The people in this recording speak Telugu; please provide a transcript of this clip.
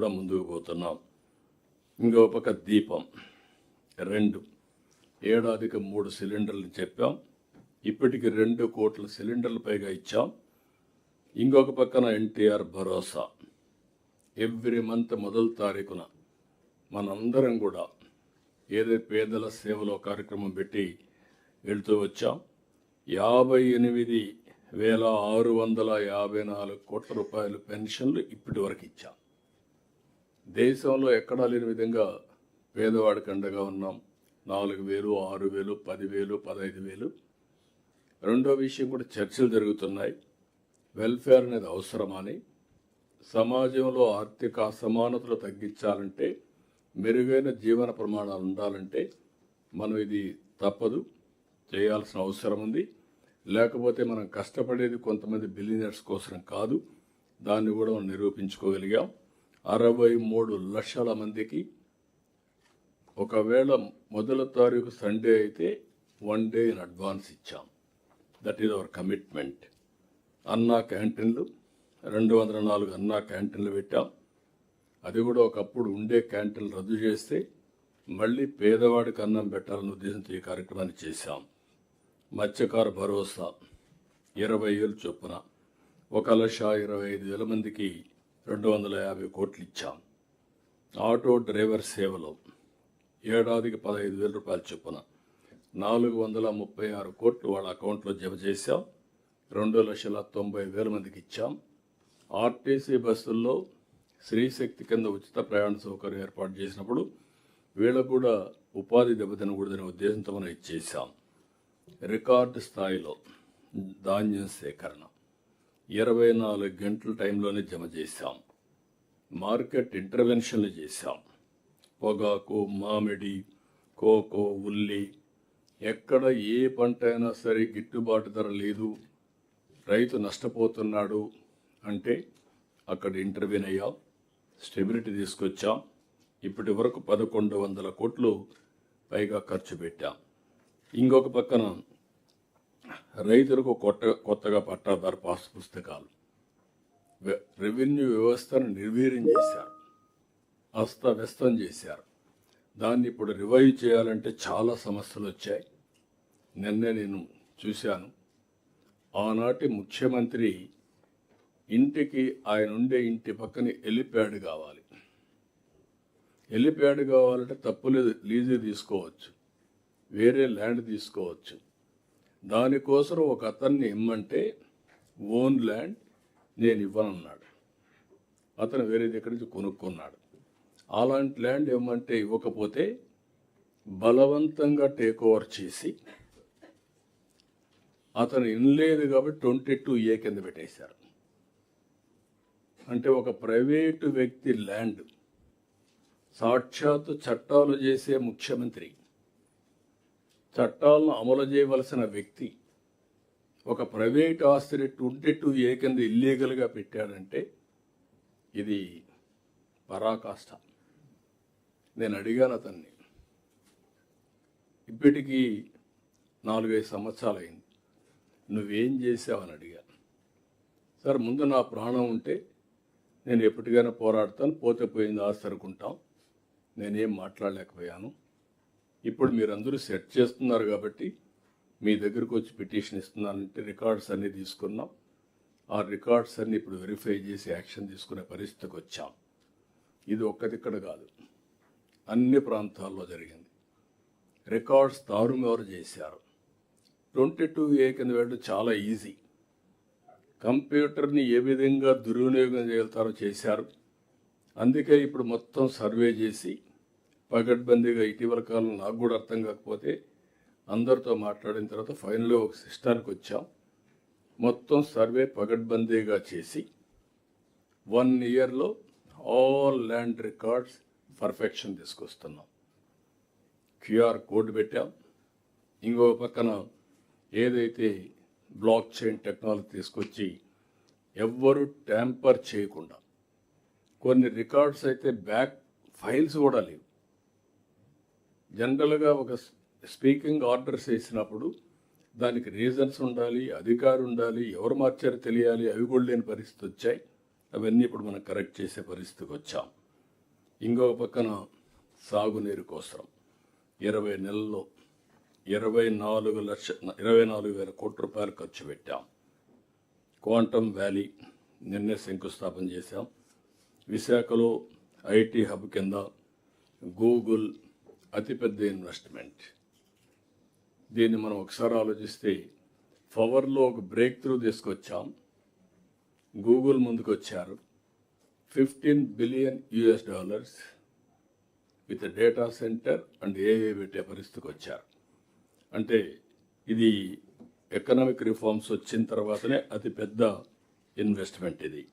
కూడా ముందుకు పోతున్నాం. ఇంకో పక్క దీపం 2 ఏడాదికి 3 సిలిండర్లు చెప్పాం. ఇప్పటికి 2 కోట్ల సిలిండర్లు పైగా ఇచ్చాం. ఇంకొక పక్కన ఎన్టీఆర్ భరోసా ఎవ్రీ మంత్ మొదటి తారీఖున మనందరం కూడా ఏదైతే పేదల సేవలో కార్యక్రమం పెట్టి వెళ్తూ వచ్చాం. 58,654 కోట్ల రూపాయలు పెన్షన్లు ఇప్పటి వరకు ఇచ్చాం. దేశంలో ఎక్కడా లేని విధంగా పేదవాడికి అండగా ఉన్నాం. 4,000, 6,000, 10,000, 15,000. రెండో విషయం కూడా చర్చలు జరుగుతున్నాయి. వెల్ఫేర్ అనేది అవసరమని, సమాజంలో ఆర్థిక అసమానతలు తగ్గించాలంటే, మెరుగైన జీవన ప్రమాణాలు ఉండాలంటే మనం ఇది తప్పదు, చేయాల్సిన అవసరం ఉంది. లేకపోతే మనం కష్టపడేది కొంతమంది బిలియనర్స్ కోసం కాదు. దాన్ని కూడా మనం నిరూపించుకోగలిగాం. 63 లక్షల మందికి ఒకవేళ మొదటి తారీఖు సండే అయితే 1 డే ఇన్ అడ్వాన్స్ ఇచ్చాం. That is our commitment. అన్నా క్యాంటీన్లు 204 అన్నా క్యాంటీన్లు పెట్టాం. అది కూడా ఒకప్పుడు ఉండే క్యాంటీన్లు రద్దు చేస్తే మళ్ళీ పేదవాడికి అన్నం పెట్టాలనే ఉద్దేశంతో ఈ కార్యక్రమాన్ని చేశాం. మత్స్యకార భరోసా 20,000 చొప్పున 1,25,000 మందికి 250 కోట్లు ఇచ్చాం. ఆటో డ్రైవర్ సేవలో ఏడాదికి 15,000 రూపాయల చొప్పున 436 కోట్లు వాళ్ళ అకౌంట్లో జమ చేశాం. 2,90,000 మందికి ఇచ్చాం. ఆర్టీసీ బస్సుల్లో స్త్రీశక్తి కింద ఉచిత ప్రయాణ సౌకర్యం ఏర్పాటు చేసినప్పుడు వీళ్ళకు కూడా ఉపాధి దెబ్బతినకూడదనే ఉద్దేశంతో మనం ఇచ్చేసాం. రికార్డు స్థాయిలో ధాన్యం సేకరణ 24 గంటల టైంలోనే జమ చేశాం. మార్కెట్ ఇంటర్వెన్షన్లు చేశాం. పొగాకు, మామిడి, కోకో, ఉల్లి ఎక్కడ ఏ పంట అయినా సరే గిట్టుబాటు ధర లేదు, రైతు నష్టపోతున్నాడు అంటే అక్కడ ఇంటర్వ్యూన్ అయ్యాం. స్టెబిలిటీ తీసుకొచ్చాం. ఇప్పటి వరకు 1,100 కోట్లు పైగా ఖర్చు పెట్టాం. ఇంకొక పక్కన రైతులకు కొత్తగా పట్టాదారు పాస్ పుస్తకాలు, రెవెన్యూ వ్యవస్థను నిర్వీర్యం చేశారు, అస్తవ్యస్తం చేశారు. దాన్ని ఇప్పుడు రివైవ్ చేయాలంటే చాలా సమస్యలు వచ్చాయి. నిన్నే నేను చూశాను. ఆనాటి ముఖ్యమంత్రి ఇంటికి ఆయన ఉండే ఇంటి పక్కన హెలిప్యాడ్ కావాలి. హెలిప్యాడ్ కావాలంటే తప్పులేదు, లీజు తీసుకోవచ్చు, వేరే ల్యాండ్ తీసుకోవచ్చు. దానికోసం ఒక అతన్ని ఇమ్మంటే ఓన్ ల్యాండ్ నేను ఇవ్వనన్నాడు. అతను వేరే దగ్గర నుంచి కొనుక్కున్నాడు. అలాంటి ల్యాండ్ ఇవ్వమంటే ఇవ్వకపోతే బలవంతంగా టేక్ ఓవర్ చేసి అతను ఇనలేదు కాబట్టి 22A కింద పెట్టేశారు. అంటే ఒక ప్రైవేటు వ్యక్తి ల్యాండ్, సాక్షాత్తు చట్టాలు చేసే ముఖ్యమంత్రి, చట్టాలను అమలు చేయవలసిన వ్యక్తి ఒక ప్రైవేట్ ఆస్తిని 22A కింద ఇల్లీగల్గా పెట్టాడంటే ఇది పరాకాష్ట. నేను అడిగాను అతన్ని. ఇప్పటికీ 4-5 సంవత్సరాలు అయింది. నువ్వేం చేసావని అడిగాను. సార్, ముందు నా ప్రాణం ఉంటే నేను ఎప్పటికైనా పోరాడతాను, పోతే పోయింది ఆస్తి అనుకుంటాం. నేనేం మాట్లాడలేకపోయాను. ఇప్పుడు మీరందరూ సెట్ చేస్తున్నారు కాబట్టి మీ దగ్గరకు వచ్చి పిటిషన్ ఇస్తున్నానంటే రికార్డ్స్ అన్నీ తీసుకున్నాం. ఆ రికార్డ్స్ అన్నీ ఇప్పుడు వెరిఫై చేసి యాక్షన్ తీసుకునే పరిస్థితికి వచ్చాం. ఇది ఒక్కదిక్కడ కాదు, అన్ని ప్రాంతాల్లో జరిగింది. రికార్డ్స్ తారుమారు చేశారు. 22A కింద వెళ్ళడం చాలా ఈజీ. కంప్యూటర్ని ఏ విధంగా దుర్వినియోగం చేయగలుగుతారో చేశారు. అందుకే ఇప్పుడు మొత్తం సర్వే చేసి పగడ్బందీగా, ఇటీవల కాలం నాకు కూడా అర్థం కాకపోతే అందరితో మాట్లాడిన తర్వాత ఫైనల్గా ఒక సిస్టానికి వచ్చాం. మొత్తం సర్వే పగడ్బందీగా చేసి 1 ఇయర్లో ఆల్ ల్యాండ్ రికార్డ్స్ పర్ఫెక్షన్ తీసుకొస్తున్నాం. QR కోడ్ పెట్టాం. ఇంకో పక్కన ఏదైతే బ్లాక్ చైన్ టెక్నాలజీ తీసుకొచ్చి ఎవ్వరూ ట్యాంపర్ చేయకుండా, కొన్ని రికార్డ్స్ అయితే బ్యాక్ ఫైల్స్ కూడా లేవు. జనరల్గా ఒక స్పీకింగ్ ఆర్డర్స్ వేసినప్పుడు దానికి రీజన్స్ ఉండాలి, అధికారి ఉండాలి, ఎవరు మార్చారో తెలియాలి. అవి కూడా లేని పరిస్థితి వచ్చాయి. అవన్నీ ఇప్పుడు మనం కరెక్ట్ చేసే పరిస్థితికి వచ్చాం. ఇంకొక పక్కన సాగునీరు కోసం 20 నెలల్లో 24,000 కోట్ల రూపాయలు ఖర్చు పెట్టాం. క్వాంటమ్ వ్యాలీ నిన్నే శంకుస్థాపన చేశాం. విశాఖలో ఐటీ హబ్ కింద గూగుల్ అతిపెద్ద ఇన్వెస్ట్మెంట్. దీన్ని మనం ఒకసారి ఆలోచిస్తే పవర్లో ఒక బ్రేక్ త్రూ తీసుకొచ్చాం. గూగుల్ ముందుకు వచ్చారు. $15 billion with data centre and AI పెట్టే పరిస్థితికి వచ్చారు. అంటే ఇది ఎకనామిక్ రిఫార్మ్స్ వచ్చిన తర్వాతనే అతి పెద్ద ఇన్వెస్ట్మెంట్ ఇది.